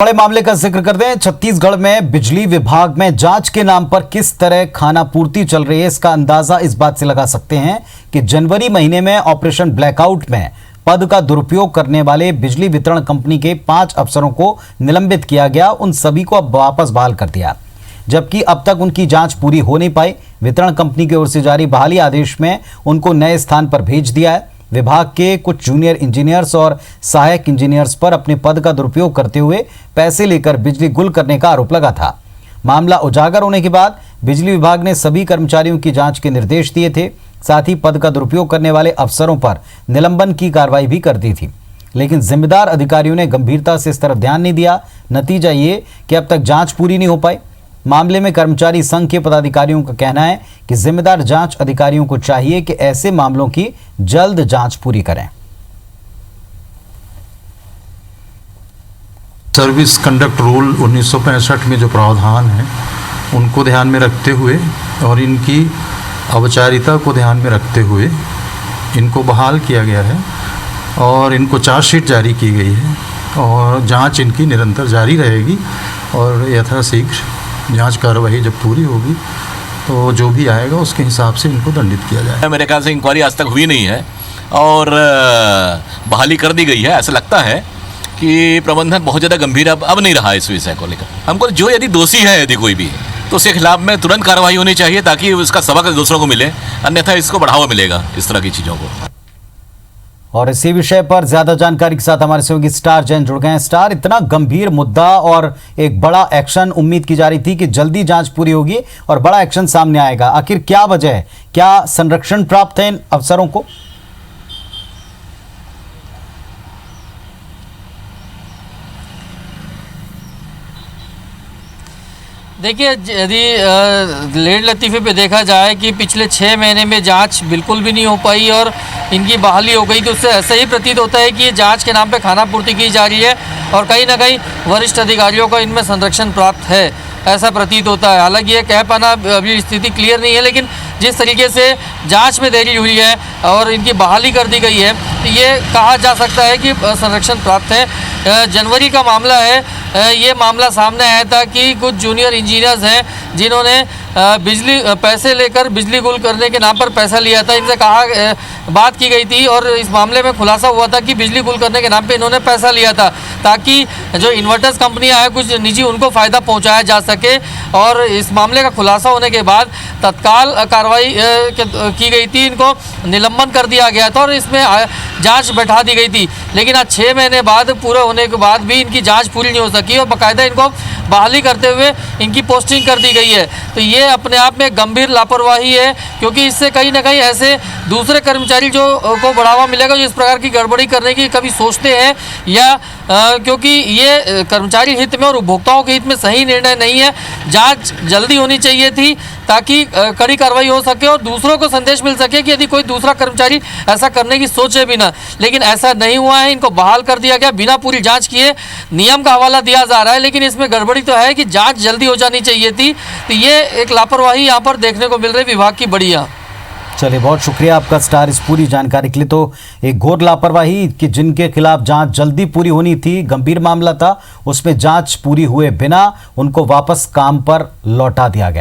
बड़े मामले का जिक्र करते हैं। छत्तीसगढ़ में बिजली विभाग में जांच के नाम पर किस तरह खानापूर्ति चल रही है, इसका अंदाजा इस बात से लगा सकते हैं कि जनवरी महीने में ऑपरेशन ब्लैकआउट में पद का दुरुपयोग करने वाले बिजली वितरण कंपनी के 5 अफसरों को निलंबित किया गया। उन सभी को अब वापस बहाल कर दिया, जबकि अब तक उनकी जांच पूरी हो नहीं पाई। वितरण कंपनी की ओर से जारी बहाली आदेश में उनको नए स्थान पर भेज दिया है। विभाग के कुछ जूनियर इंजीनियर्स और सहायक इंजीनियर्स पर अपने पद का दुरुपयोग करते हुए पैसे लेकर बिजली गुल करने का आरोप लगा था। मामला उजागर होने के बाद बिजली विभाग ने सभी कर्मचारियों की जांच के निर्देश दिए थे। साथ ही पद का दुरुपयोग करने वाले अफसरों पर निलंबन की कार्रवाई भी कर दी थी, लेकिन जिम्मेदार अधिकारियों ने गंभीरता से इस तरफ ध्यान नहीं दिया। नतीजा ये कि अब तक जांच पूरी नहीं हो पाई। मामले में कर्मचारी संघ के पदाधिकारियों का कहना है कि जिम्मेदार जांच अधिकारियों को चाहिए कि ऐसे मामलों की जल्द जांच पूरी करें। सर्विस कंडक्ट रूल 1965 में जो प्रावधान है उनको ध्यान में रखते हुए और इनकी औपचारिकता को ध्यान में रखते हुए इनको बहाल किया गया है और इनको चार्जशीट जारी की गई है और जांच इनकी निरंतर जारी रहेगी और यथाशीघ्र जांच कार्रवाई जब पूरी होगी तो जो भी आएगा उसके हिसाब से इनको दंडित किया जाएगा। मेरे ख्याल से इंक्वायरी आज तक हुई नहीं है और बहाली कर दी गई है। ऐसा लगता है कि प्रबंधन बहुत ज़्यादा गंभीर अब नहीं रहा इस विषय को लेकर। हमको जो यदि दोषी है यदि कोई भी तो उसके खिलाफ में तुरंत कार्रवाई होनी चाहिए ताकि उसका सबक दूसरों को मिले, अन्यथा इसको बढ़ावा मिलेगा इस तरह की चीज़ों को। और इसी विषय पर ज्यादा जानकारी के साथ हमारे सहयोगी स्टार जैन जुड़ गए हैं। स्टार, इतना गंभीर मुद्दा और एक बड़ा एक्शन, उम्मीद की जा रही थी कि जल्दी जांच पूरी होगी और बड़ा एक्शन सामने आएगा। आखिर क्या वजह है, क्या संरक्षण प्राप्त है इन अफसरों को? देखिए, यदि लेट लतीफ़े पे देखा जाए कि पिछले 6 महीने में जांच बिल्कुल भी नहीं हो पाई और इनकी बहाली हो गई, तो उससे ऐसा ही प्रतीत होता है कि ये जांच के नाम पे खानापूर्ति की जा रही है और कहीं ना कहीं वरिष्ठ अधिकारियों का इनमें संरक्षण प्राप्त है, ऐसा प्रतीत होता है। हालांकि ये कह पाना अभी स्थिति क्लियर नहीं है, लेकिन जिस तरीके से जांच में देरी हुई है और इनकी बहाली कर दी गई है तो ये कहा जा सकता है कि संरक्षण प्राप्त है। जनवरी का मामला है, ये मामला सामने आया था कि कुछ जूनियर इंजीनियर्स हैं जिन्होंने पैसे लेकर बिजली गुल करने के नाम पर पैसा लिया था। इनसे बात की गई थी और इस मामले में खुलासा हुआ था कि बिजली गुल करने के नाम पे इन्होंने पैसा लिया था ताकि जो इन्वर्टर्स कंपनियां हैं कुछ निजी, उनको फ़ायदा पहुंचाया जा सके। और इस मामले का खुलासा होने के बाद तत्काल कार्रवाई की गई थी, इनको निलंबन कर दिया गया था और इसमें जांच बैठा दी गई थी। लेकिन आज 6 महीने बाद पूरे होने के बाद भी इनकी जांच पूरी नहीं हो सकी और बाकायदा इनको बहाली करते हुए इनकी पोस्टिंग कर दी गई है। तो ये अपने आप में गंभीर लापरवाही है, क्योंकि इससे कहीं ना कहीं ऐसे दूसरे कर्मचारी जो को बढ़ावा मिलेगा जो इस प्रकार की गड़बड़ी करने की कभी सोचते हैं या क्योंकि ये कर्मचारी हित में और उपभोक्ताओं के हित में सही निर्णय नहीं है। जांच जल्दी होनी चाहिए थी ताकि कड़ी कार्रवाई हो सके और दूसरों को संदेश मिल सके कि यदि कोई दूसरा कर्मचारी ऐसा करने की सोचे भी ना। लेकिन ऐसा नहीं हुआ है, इनको बहाल कर दिया गया बिना पूरी जांच किए। नियम का हवाला दिया जा रहा है, लेकिन इसमें गड़बड़ी तो है कि जांच जल्दी हो जानी चाहिए थी। तो ये एक लापरवाही यहाँ पर देखने को मिल रही विभाग की बड़ी। चलिए, बहुत शुक्रिया आपका स्टार इस पूरी जानकारी के लिए। तो एक घोर लापरवाही कि जिनके खिलाफ जांच जल्दी पूरी होनी थी, गंभीर मामला था, उसमें जांच पूरी हुए बिना उनको वापस काम पर लौटा दिया गया।